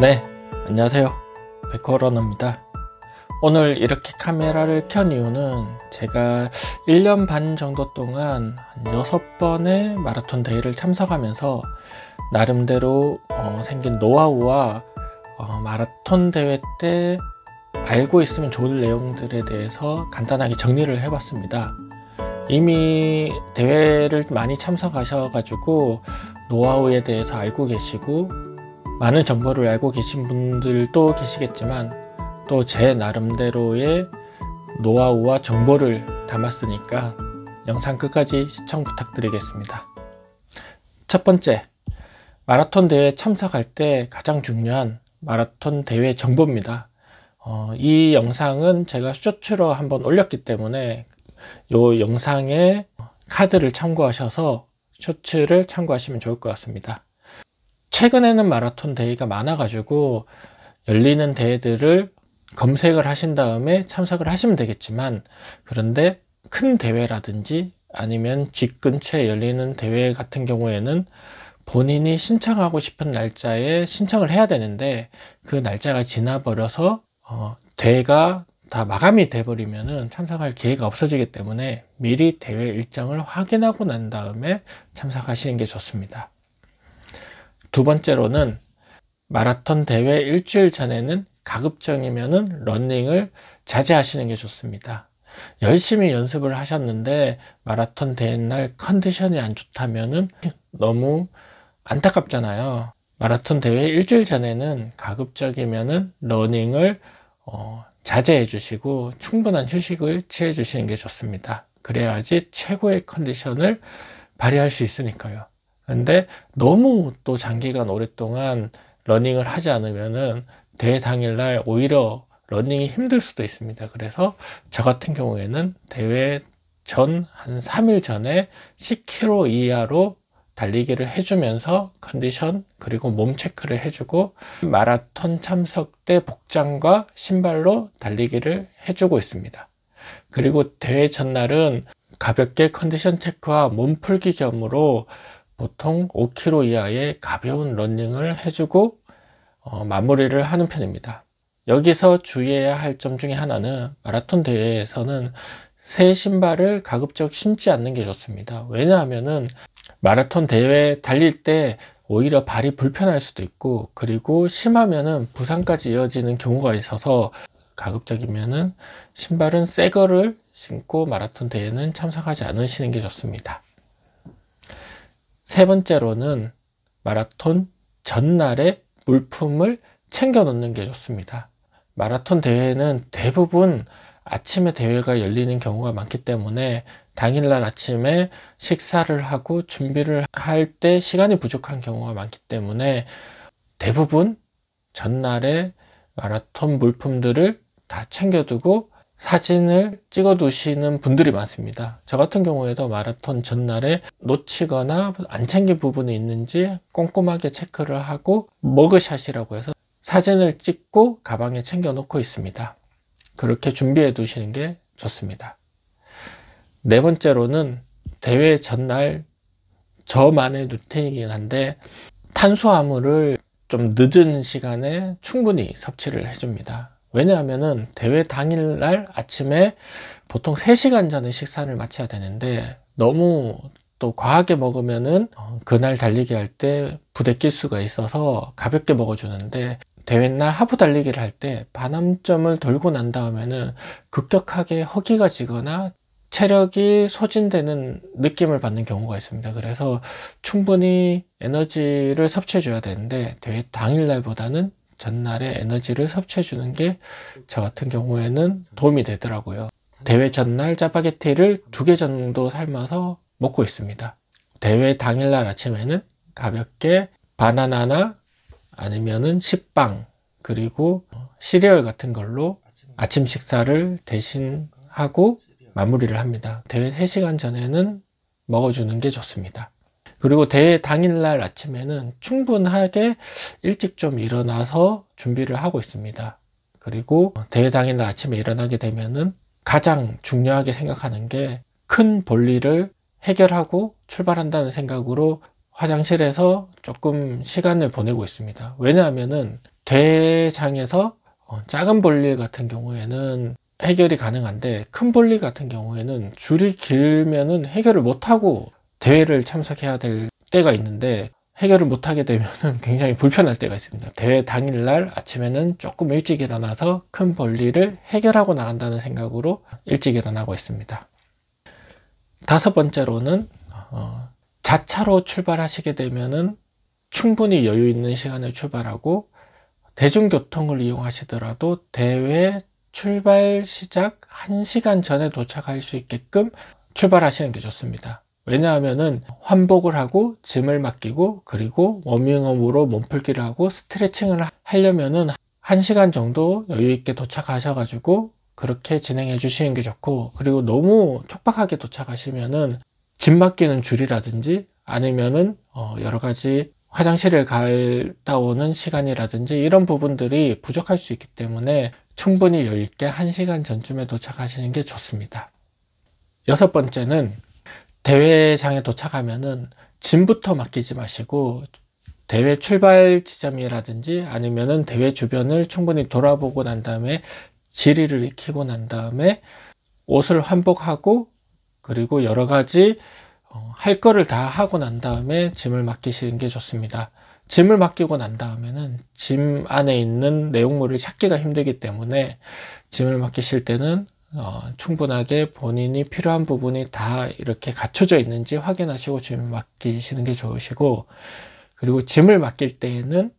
네, 안녕하세요. 백호러너입니다. 오늘 이렇게 카메라를 켠 이유는 제가 1년 반 정도 동안 한 6번의 마라톤 대회를 참석하면서 나름대로 생긴 노하우와 마라톤 대회 때 알고 있으면 좋을 내용들에 대해서 간단하게 정리를 해봤습니다. 이미 대회를 많이 참석하셔가지고 노하우에 대해서 알고 계시고 많은 정보를 알고 계신 분들도 계시겠지만 또 제 나름대로의 노하우와 정보를 담았으니까 영상 끝까지 시청 부탁드리겠습니다. 첫 번째, 마라톤 대회 참석할 때 가장 중요한 마라톤 대회 정보입니다. 이 영상은 제가 쇼츠로 한번 올렸기 때문에 이 영상에 카드를 참고하셔서 쇼츠를 참고하시면 좋을 것 같습니다. 최근에는 마라톤 대회가 많아가지고 열리는 대회들을 검색을 하신 다음에 참석을 하시면 되겠지만, 그런데 큰 대회라든지 아니면 집 근처에 열리는 대회 같은 경우에는 본인이 신청하고 싶은 날짜에 신청을 해야 되는데 그 날짜가 지나버려서 대회가 다 마감이 돼버리면은 참석할 기회가 없어지기 때문에 미리 대회 일정을 확인하고 난 다음에 참석하시는 게 좋습니다. 두 번째로는 마라톤 대회 일주일 전에는 가급적이면은 러닝을 자제하시는 게 좋습니다. 열심히 연습을 하셨는데 마라톤 대회 날 컨디션이 안 좋다면은 너무 안타깝잖아요. 마라톤 대회 일주일 전에는 가급적이면은 러닝을 자제해 주시고 충분한 휴식을 취해 주시는 게 좋습니다. 그래야지 최고의 컨디션을 발휘할 수 있으니까요. 근데 너무 또 장기간 오랫동안 러닝을 하지 않으면은 대회 당일날 오히려 러닝이 힘들 수도 있습니다. 그래서 저 같은 경우에는 대회 전 한 3일 전에 10km 이하로 달리기를 해주면서 컨디션 그리고 몸 체크를 해주고 마라톤 참석 때 복장과 신발로 달리기를 해주고 있습니다. 그리고 대회 전날은 가볍게 컨디션 체크와 몸 풀기 겸으로 보통 5km 이하의 가벼운 러닝을 해주고 마무리를 하는 편입니다. 여기서 주의해야 할 점 중에 하나는 마라톤 대회에서는 새 신발을 가급적 신지 않는 게 좋습니다. 왜냐하면은 마라톤 대회 달릴 때 오히려 발이 불편할 수도 있고, 그리고 심하면은 부상까지 이어지는 경우가 있어서 가급적이면은 신발은 새 거를 신고 마라톤 대회는 참석하지 않으시는 게 좋습니다. 세 번째로는 마라톤 전날에 물품을 챙겨 놓는 게 좋습니다. 마라톤 대회는 대부분 아침에 대회가 열리는 경우가 많기 때문에 당일날 아침에 식사를 하고 준비를 할 때 시간이 부족한 경우가 많기 때문에 대부분 전날에 마라톤 물품들을 다 챙겨두고 사진을 찍어 두시는 분들이 많습니다. 저 같은 경우에도 마라톤 전날에 놓치거나 안 챙긴 부분이 있는지 꼼꼼하게 체크를 하고 머그샷이라고 해서 사진을 찍고 가방에 챙겨 놓고 있습니다. 그렇게 준비해 두시는 게 좋습니다. 네 번째로는 대회 전날 저만의 루틴이긴 한데 탄수화물을 좀 늦은 시간에 충분히 섭취를 해줍니다. 왜냐하면은 대회 당일날 아침에 보통 3시간 전에 식사를 마쳐야 되는데 너무 또 과하게 먹으면은 그날 달리기 할 때 부대낄 수가 있어서 가볍게 먹어주는데 대회날 하부 달리기를 할 때 반환점을 돌고 난 다음에는 급격하게 허기가 지거나 체력이 소진되는 느낌을 받는 경우가 있습니다. 그래서 충분히 에너지를 섭취해 줘야 되는데 대회 당일날보다는 전날에 에너지를 섭취해 주는 게 저 같은 경우에는 도움이 되더라고요. 대회 전날 짜파게티를 2개 정도 삶아서 먹고 있습니다. 대회 당일날 아침에는 가볍게 바나나나 아니면은 식빵 그리고 시리얼 같은 걸로 아침 식사를 대신하고 마무리를 합니다. 대회 3시간 전에는 먹어주는 게 좋습니다. 그리고 대회 당일날 아침에는 충분하게 일찍 좀 일어나서 준비를 하고 있습니다. 그리고 대회 당일날 아침에 일어나게 되면은 가장 중요하게 생각하는 게 큰 볼일을 해결하고 출발한다는 생각으로 화장실에서 조금 시간을 보내고 있습니다. 왜냐하면은 대장에서 작은 볼일 같은 경우에는 해결이 가능한데, 큰 볼일 같은 경우에는 줄이 길면은 해결을 못하고 대회를 참석해야 될 때가 있는데, 해결을 못하게 되면 굉장히 불편할 때가 있습니다. 대회 당일날 아침에는 조금 일찍 일어나서 큰 볼일을 해결하고 나간다는 생각으로 일찍 일어나고 있습니다. 다섯 번째로는 자차로 출발하시게 되면은 충분히 여유 있는 시간에 출발하고, 대중교통을 이용하시더라도 대회 출발 시작 1시간 전에 도착할 수 있게끔 출발하시는 게 좋습니다. 왜냐하면은 환복을 하고 짐을 맡기고 그리고 워밍업으로 몸풀기를 하고 스트레칭을 하려면은 1시간 정도 여유 있게 도착하셔가지고 그렇게 진행해 주시는 게 좋고, 그리고 너무 촉박하게 도착하시면은 짐 맡기는 줄이라든지 아니면은 여러 가지 화장실을 갔다 오는 시간이라든지 이런 부분들이 부족할 수 있기 때문에 충분히 여유 있게 1시간 전쯤에 도착하시는 게 좋습니다. 여섯 번째는 대회장에 도착하면은 짐부터 맡기지 마시고 대회 출발 지점이라든지 아니면은 대회 주변을 충분히 돌아보고 난 다음에 지리를 익히고 난 다음에 옷을 환복하고 그리고 여러 가지 할 거를 다 하고 난 다음에 짐을 맡기시는 게 좋습니다. 짐을 맡기고 난 다음에는 짐 안에 있는 내용물을 찾기가 힘들기 때문에 짐을 맡기실 때는 충분하게 본인이 필요한 부분이 다 이렇게 갖춰져 있는지 확인하시고 짐을 맡기시는 게 좋으시고, 그리고 짐을 맡길 때에는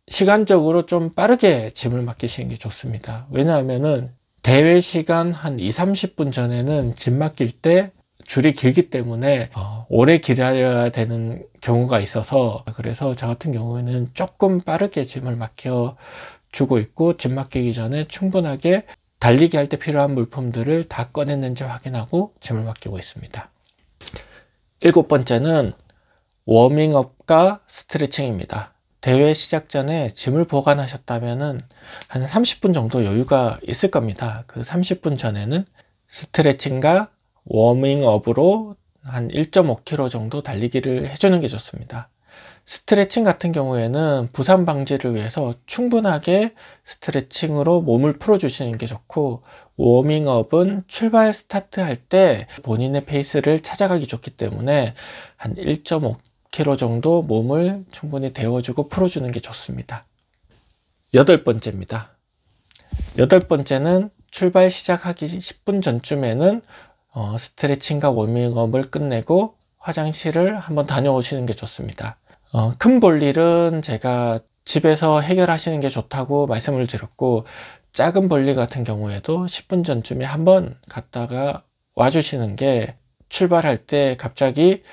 시간적으로 좀 빠르게 짐을 맡기시는 게 좋습니다. 왜냐하면은 대회 시간 한 20-30분 전에는 짐 맡길 때 줄이 길기 때문에 오래 기다려야 되는 경우가 있어서, 그래서 저 같은 경우에는 조금 빠르게 짐을 맡겨 주고 있고, 짐 맡기기 전에 충분하게 달리기 할 때 필요한 물품들을 다 꺼냈는지 확인하고 짐을 맡기고 있습니다. 일곱 번째는 워밍업과 스트레칭입니다. 대회 시작 전에 짐을 보관하셨다면은 한 30분 정도 여유가 있을 겁니다. 그 30분 전에는 스트레칭과 워밍업으로 한 1.5km 정도 달리기를 해주는 게 좋습니다. 스트레칭 같은 경우에는 부상 방지를 위해서 충분하게 스트레칭으로 몸을 풀어주시는 게 좋고, 워밍업은 출발 스타트할 때 본인의 페이스를 찾아가기 좋기 때문에 한 1.5km 정도 몸을 충분히 데워주고 풀어주는 게 좋습니다. 여덟 번째입니다. 여덟 번째는 출발 시작하기 10분 전쯤에는 스트레칭과 워밍업을 끝내고 화장실을 한번 다녀오시는 게 좋습니다. 큰 볼일은 제가 집에서 해결하시는 게 좋다고 말씀을 드렸고, 작은 볼일 같은 경우에도 10분 전쯤에 한번 갔다가 와주시는 게 출발할 때 갑자기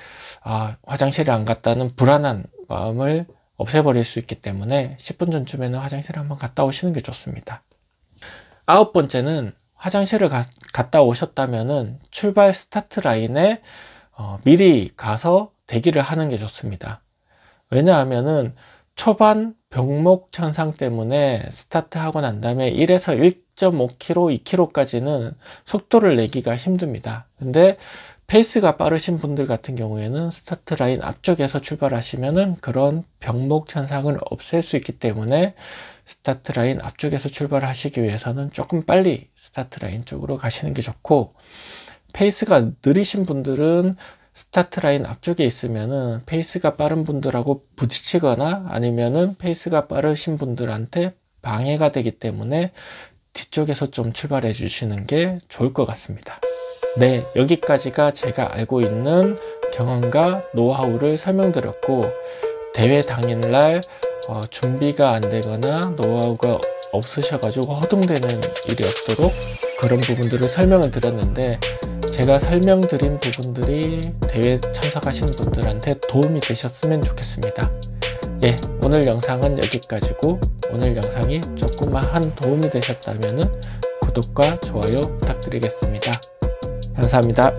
화장실에 안 갔다는 불안한 마음을 없애버릴 수 있기 때문에 10분 전쯤에는 화장실에 한번 갔다 오시는 게 좋습니다. 아홉 번째는 화장실을 갔다 오셨다면은 출발 스타트 라인에 미리 가서 대기를 하는 게 좋습니다. 왜냐하면은 초반 병목 현상 때문에 스타트하고 난 다음에 1에서 1.5km, 2km까지는 속도를 내기가 힘듭니다. 근데 페이스가 빠르신 분들 같은 경우에는 스타트 라인 앞쪽에서 출발하시면은 그런 병목 현상을 없앨 수 있기 때문에 스타트 라인 앞쪽에서 출발하시기 위해서는 조금 빨리 스타트 라인 쪽으로 가시는 게 좋고, 페이스가 느리신 분들은 스타트 라인 앞쪽에 있으면은 페이스가 빠른 분들하고 부딪히거나 아니면은 페이스가 빠르신 분들한테 방해가 되기 때문에 뒤쪽에서 좀 출발해 주시는 게 좋을 것 같습니다. 네, 여기까지가 제가 알고 있는 경험과 노하우를 설명드렸고, 대회 당일날 준비가 안 되거나 노하우가 없으셔가지고 허둥대는 일이 없도록 그런 부분들을 설명을 드렸는데, 제가 설명드린 부분들이 대회 참석하시는 분들한테 도움이 되셨으면 좋겠습니다. 예, 오늘 영상은 여기까지고, 오늘 영상이 조금만 도움이 되셨다면 구독과 좋아요 부탁드리겠습니다. 감사합니다.